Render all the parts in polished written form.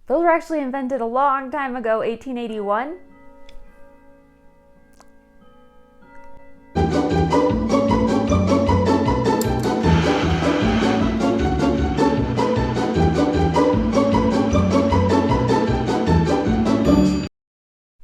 Those were actually invented a long time ago, 1881.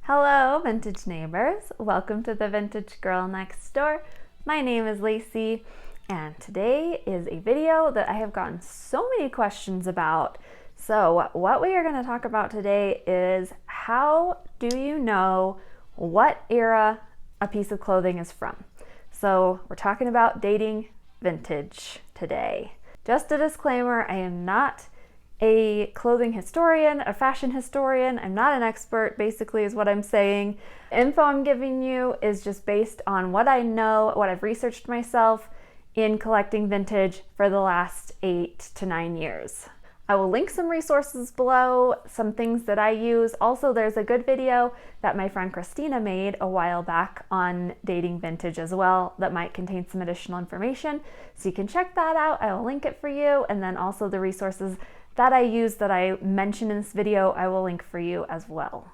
Hello, vintage neighbors. Welcome to the Vintage Girl Next Door. My name is Laci, and today is a video that I have gotten so many questions about. So what we are going to talk about today is how do you know what era a piece of clothing is from? So we're talking about dating vintage today. Just a disclaimer, I am not a clothing historian, a fashion historian. I'm not an expert, basically, is what I'm saying. Info I'm giving you is just based on what I know, what I've researched myself in collecting vintage for the last 8 to 9 years. I will link some resources below, some things that I use. Also, there's a good video that my friend Christina made a while back on dating vintage as well that might contain some additional information. So you can check that out. I will link it for you. And then also the resources that I use that I mentioned in this video, I will link for you as well.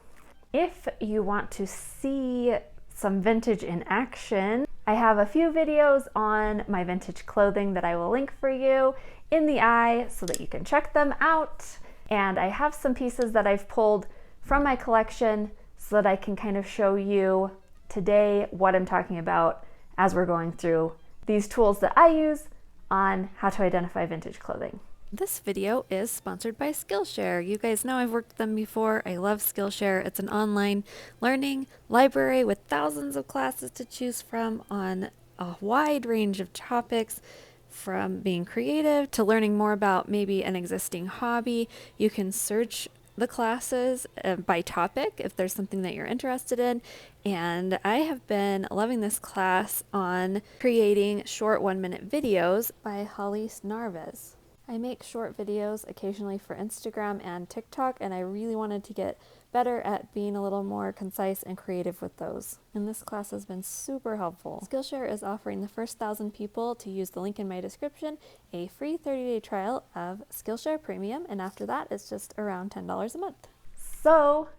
If you want to see some vintage in action, I have a few videos on my vintage clothing that I will link for you in the eye so that you can check them out. And I have some pieces that I've pulled from my collection so that I can kind of show you today what I'm talking about as we're going through these tools that I use on how to identify vintage clothing. This video is sponsored by Skillshare. You guys know I've worked with them before. I love Skillshare. It's an online learning library with thousands of classes to choose from on a wide range of topics, from being creative to learning more about maybe an existing hobby. You can search the classes by topic if there's something that you're interested in. And I have been loving this class on creating short 1-minute videos by Holly Narvez. I make short videos occasionally for Instagram and TikTok, and I really wanted to get better at being a little more concise and creative with those. And this class has been super helpful. Skillshare is offering the first 1,000 people to use the link in my description a free 30-day trial of Skillshare Premium, and after that it's just around $10 a month. So,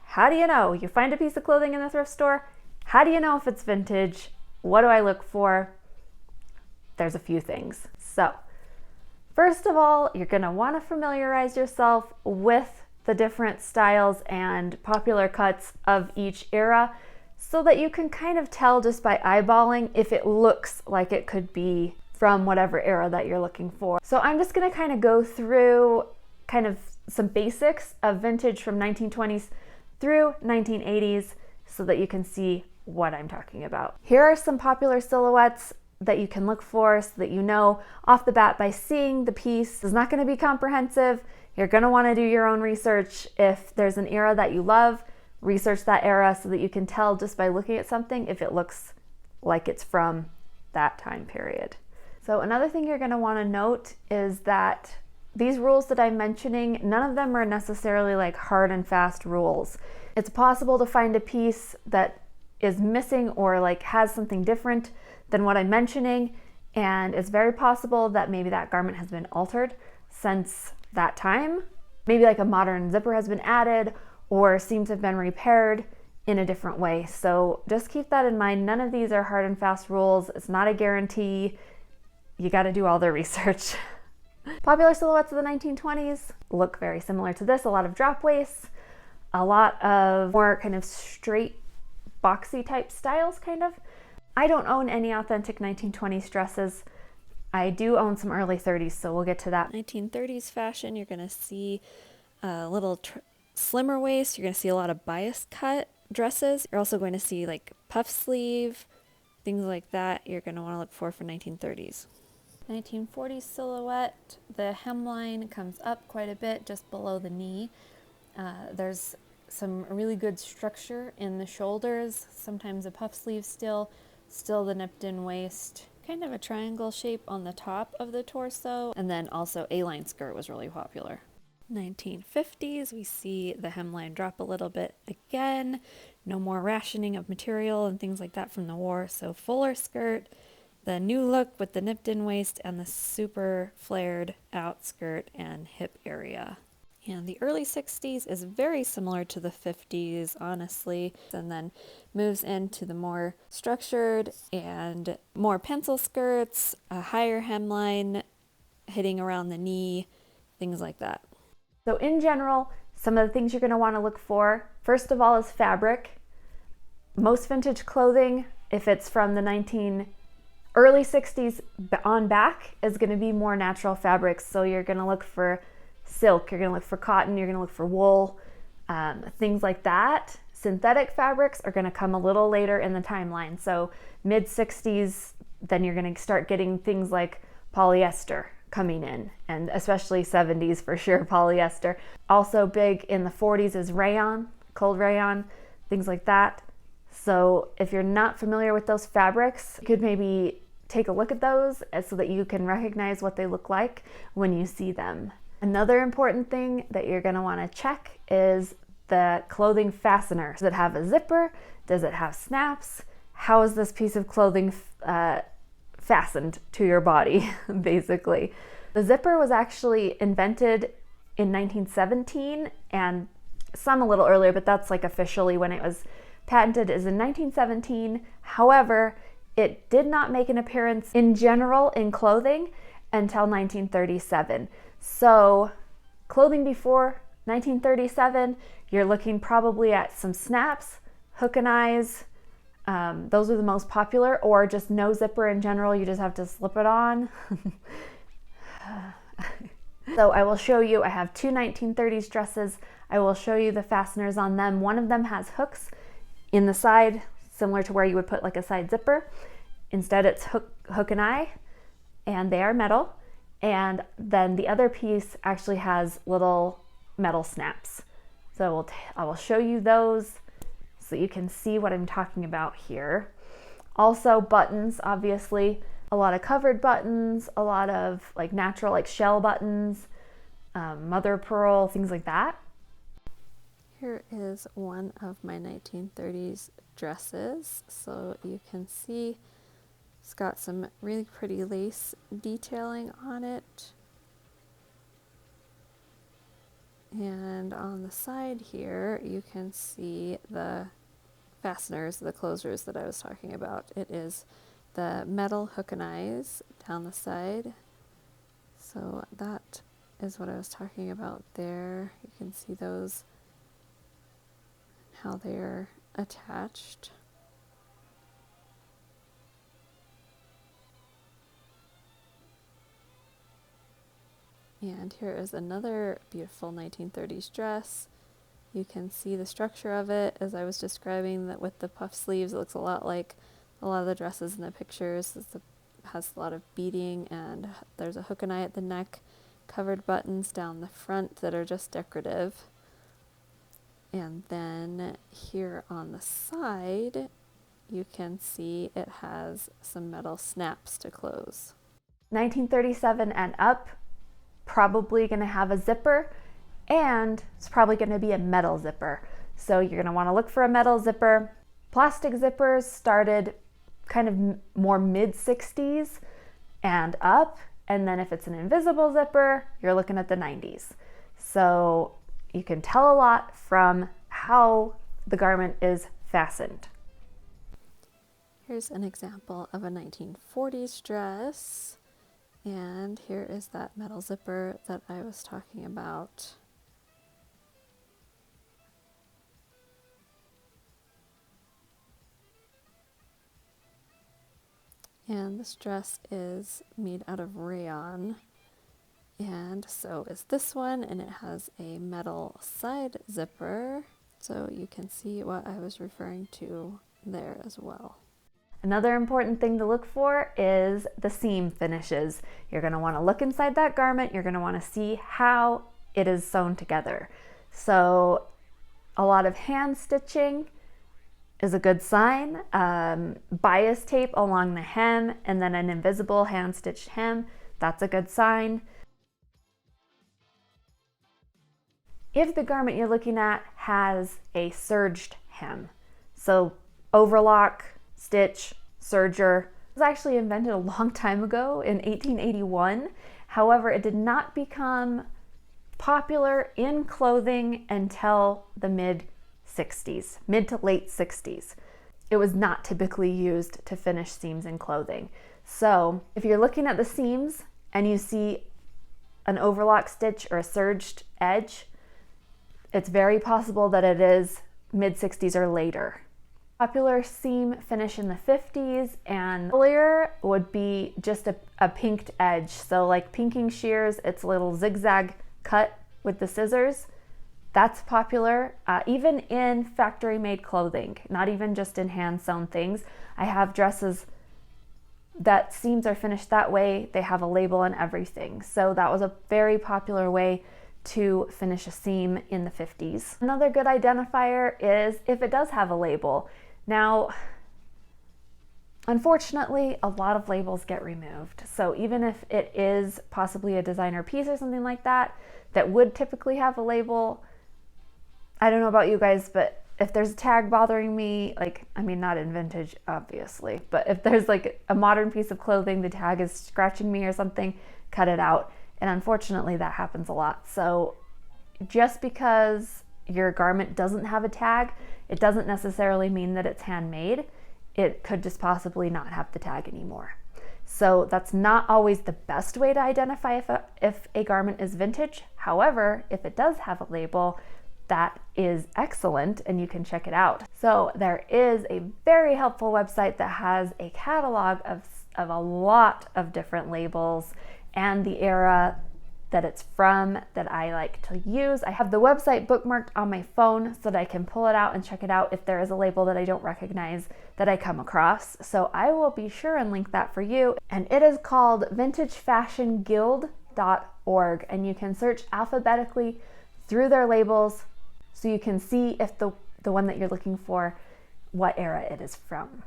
how do you know? You find a piece of clothing in the thrift store, how do you know if it's vintage? What do I look for? There's a few things. So, first of all, you're going to want to familiarize yourself with the different styles and popular cuts of each era so that you can kind of tell just by eyeballing if it looks like it could be from whatever era that you're looking for. So I'm just going to kind of go through kind of some basics of vintage from 1920s through 1980s so that you can see what I'm talking about. Here are some popular silhouettes that you can look for so that you know off the bat by seeing the piece. It's not going to be comprehensive. You're going to want to do your own research. If there's an era that you love, research that era so that you can tell just by looking at something if it looks like it's from that time period. So another thing you're going to want to note is that these rules that I'm mentioning, none of them are necessarily like hard and fast rules. It's possible to find a piece that is missing or like has something different than what I'm mentioning, and it's very possible that maybe that garment has been altered since that time. Maybe like a modern zipper has been added or seams have been repaired in a different way. So just keep that in mind. None of these are hard and fast rules. It's not a guarantee. You got to do all the research. Popular silhouettes of the 1920s look very similar to this. A lot of drop waists, a lot of more kind of straight boxy type styles kind of. I don't own any authentic 1920s dresses. I do own some early 30s, so we'll get to that. 1930s fashion, you're going to see a little slimmer waist. You're going to see a lot of bias cut dresses. You're also going to see like puff sleeve, things like that you're going to want to look for 1930s. 1940s silhouette, the hemline comes up quite a bit just below the knee. There's some really good structure in the shoulders, sometimes a puff sleeve still the nipped in waist, kind of a triangle shape on the top of the torso, and then also A-line skirt was really popular. 1950s, we see the hemline drop a little bit again, no more rationing of material and things like that from the war, so fuller skirt, the new look with the nipped in waist and the super flared out skirt and hip area. And the early 60s is very similar to the 50s, honestly, and then moves into the more structured and more pencil skirts, a higher hemline hitting around the knee, things like that. So in general, some of the things you're going to want to look for, first of all, is fabric. Most vintage clothing, if it's from the early 60s on back, is going to be more natural fabrics. So you're going to look for silk, you're going to look for cotton, you're going to look for wool, things like that. Synthetic fabrics are going to come a little later in the timeline. So mid 60s, then you're going to start getting things like polyester coming in, and especially 70s for sure, polyester. Also big in the 40s is rayon, cold rayon, things like that. So if you're not familiar with those fabrics, you could maybe take a look at those so that you can recognize what they look like when you see them. Another important thing that you're going to want to check is the clothing fasteners. Does it have a zipper? Does it have snaps? How is this piece of clothing fastened to your body, basically? The zipper was actually invented in 1917, and some a little earlier, but that's like officially when it was patented is in 1917. However, it did not make an appearance in general in clothing until 1937. So clothing before 1937, you're looking probably at some snaps, hook and eyes. Those are the most popular, or just no zipper in general. You just have to slip it on. So I will show you, I have two 1930s dresses. I will show you the fasteners on them. One of them has hooks in the side, similar to where you would put like a side zipper. Instead, it's hook and eye, and they are metal. And then the other piece actually has little metal snaps. So I will show you those so you can see what I'm talking about here. Also buttons, obviously, a lot of covered buttons, a lot of like natural like shell buttons, mother of pearl, things like that. Here is one of my 1930s dresses. So you can see it's got some really pretty lace detailing on it. And on the side here, you can see the fasteners, the closures that I was talking about. It is the metal hook and eyes down the side. So that is what I was talking about there. You can see those, how they're attached. And here is another beautiful 1930s dress. You can see the structure of it as I was describing, that with the puff sleeves. It looks a lot like a lot of the dresses in the pictures. It has a lot of beading, and there's a hook and eye at the neck, covered buttons down the front that are just decorative. And then here on the side, you can see it has some metal snaps to close. 1937 and up, probably going to have a zipper, and it's probably going to be a metal zipper. So you're going to want to look for a metal zipper. Plastic zippers started kind of more mid 60s and up, and then if it's an invisible zipper, you're looking at the 90s. So you can tell a lot from how the garment is fastened. Here's an example of a 1940s dress. And here is that metal zipper that I was talking about. And this dress is made out of rayon. And so is this one, and it has a metal side zipper. So you can see what I was referring to there as well. Another important thing to look for is the seam finishes. You're going to want to look inside that garment. You're going to want to see how it is sewn together. So a lot of hand stitching is a good sign. Bias tape along the hem, and then an invisible hand stitched hem, that's a good sign. If the garment you're looking at has a serged hem, so overlock, stitch, serger, it was actually invented a long time ago in 1881. However, it did not become popular in clothing until the mid to late 60s. It was not typically used to finish seams in clothing. So if you're looking at the seams and you see an overlock stitch or a serged edge, it's very possible that it is mid 60s or later. Popular seam finish in the 50s and earlier would be just a pinked edge. So like pinking shears, it's a little zigzag cut with the scissors. That's popular, even in factory made clothing, not even just in hand sewn things. I have dresses that seams are finished that way. They have a label and everything. So that was a very popular way to finish a seam in the 50s. Another good identifier is if it does have a label. Now, unfortunately, a lot of labels get removed. So even if it is possibly a designer piece or something like that, that would typically have a label, I don't know about you guys, but if there's a tag bothering me, like, I mean, not in vintage, obviously, but if there's like a modern piece of clothing, the tag is scratching me or something, cut it out. And unfortunately, that happens a lot. So just because your garment doesn't have a tag, it doesn't necessarily mean that it's handmade. It could just possibly not have the tag anymore. So that's not always the best way to identify if a garment is vintage. However, if it does have a label, that is excellent and you can check it out. So there is a very helpful website that has a catalog of a lot of different labels and the era that it's from that I like to use. I have the website bookmarked on my phone so that I can pull it out and check it out if there is a label that I don't recognize that I come across. So I will be sure and link that for you. And it is called vintagefashionguild.org, and you can search alphabetically through their labels so you can see if the one that you're looking for, what era it is from.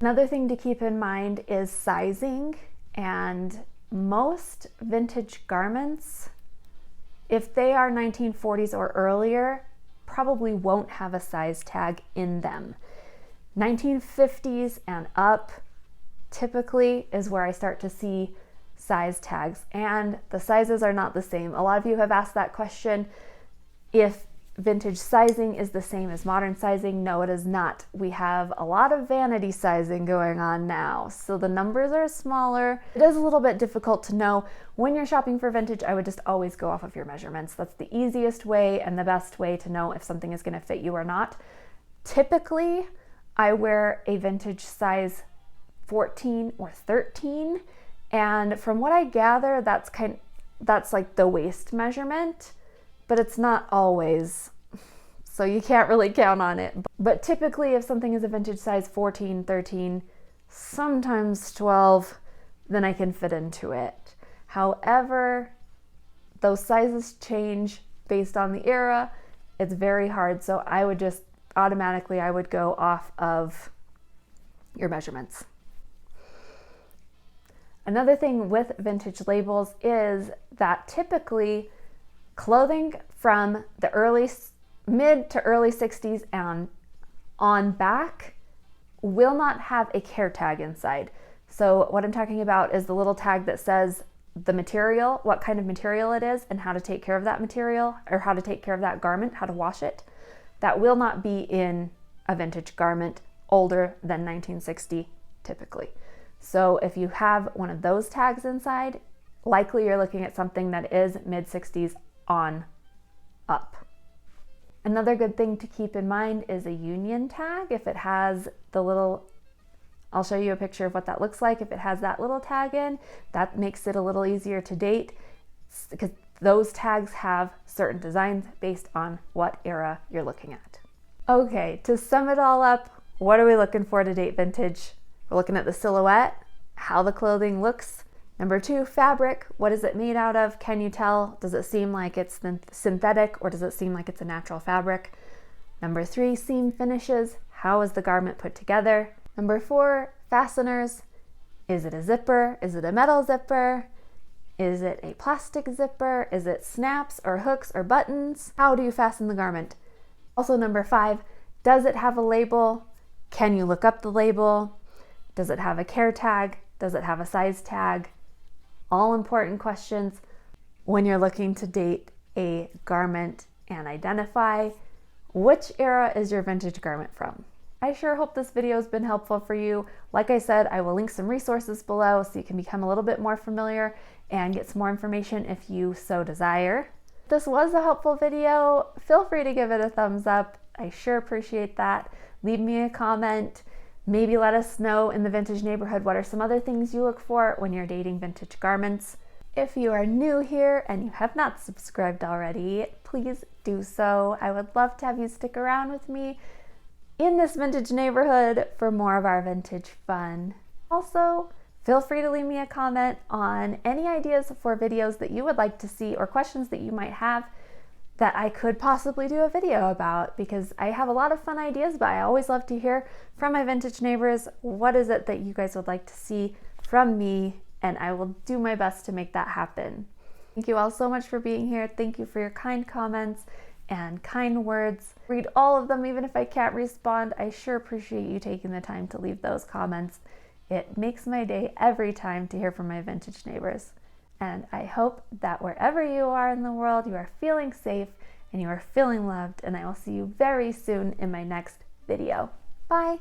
Another thing to keep in mind is sizing, and most vintage garments, if they are 1940s or earlier, probably won't have a size tag in them. 1950s and up typically is where I start to see size tags, and the sizes are not the same. A lot of you have asked that question. If vintage sizing is the same as modern sizing, no, it is not. We have a lot of vanity sizing going on now, so the numbers are smaller. It is a little bit difficult to know. When you're shopping for vintage, I would just always go off of your measurements. That's the easiest way and the best way to know if something is going to fit you or not. Typically, I wear a vintage size 14 or 13, and from what I gather, that's like the waist measurement, but it's not always, so you can't really count on it. But typically, if something is a vintage size 14, 13, sometimes 12, then I can fit into it. However, those sizes change based on the era. It's very hard, so I would just automatically, I would go off of your measurements. Another thing with vintage labels is that typically clothing from the mid to early 60s and on back will not have a care tag inside. So what I'm talking about is the little tag that says the material, what kind of material it is, and how to take care of that material, or how to take care of that garment, how to wash it. That will not be in a vintage garment older than 1960 typically. So if you have one of those tags inside, likely you're looking at something that is mid 60s on up. Another good thing to keep in mind is a union tag. If it has the little, I'll show you a picture of what that looks like. If it has that little tag in, that makes it a little easier to date, because those tags have certain designs based on what era you're looking at. Okay, to sum it all up, what are we looking for to date vintage? We're looking at the silhouette, how the clothing looks. Number 2, fabric. What is it made out of? Can you tell? Does it seem like it's synthetic, or does it seem like it's a natural fabric? Number 3, seam finishes. How is the garment put together? Number 4, fasteners. Is it a zipper? Is it a metal zipper? Is it a plastic zipper? Is it snaps or hooks or buttons? How do you fasten the garment? Also, number 5, does it have a label? Can you look up the label? Does it have a care tag? Does it have a size tag? All important questions when you're looking to date a garment and identify which era is your vintage garment from. I sure hope this video has been helpful for you. Like I said, I will link some resources below so you can become a little bit more familiar and get some more information if you so desire. If this was a helpful video, feel free to give it a thumbs up. I sure appreciate that. Leave me a comment. Maybe let us know in the vintage neighborhood what are some other things you look for when you're dating vintage garments. If you are new here and you have not subscribed already, please do so. I would love to have you stick around with me in this vintage neighborhood for more of our vintage fun. Also, feel free to leave me a comment on any ideas for videos that you would like to see or questions that you might have that I could possibly do a video about, because I have a lot of fun ideas, but I always love to hear from my vintage neighbors what is it that you guys would like to see from me, and I will do my best to make that happen. Thank you all so much for being here. Thank you for your kind comments and kind words. Read all of them even if I can't respond. I sure appreciate you taking the time to leave those comments. It makes my day every time to hear from my vintage neighbors. And I hope that wherever you are in the world, you are feeling safe and you are feeling loved. And I will see you very soon in my next video. Bye.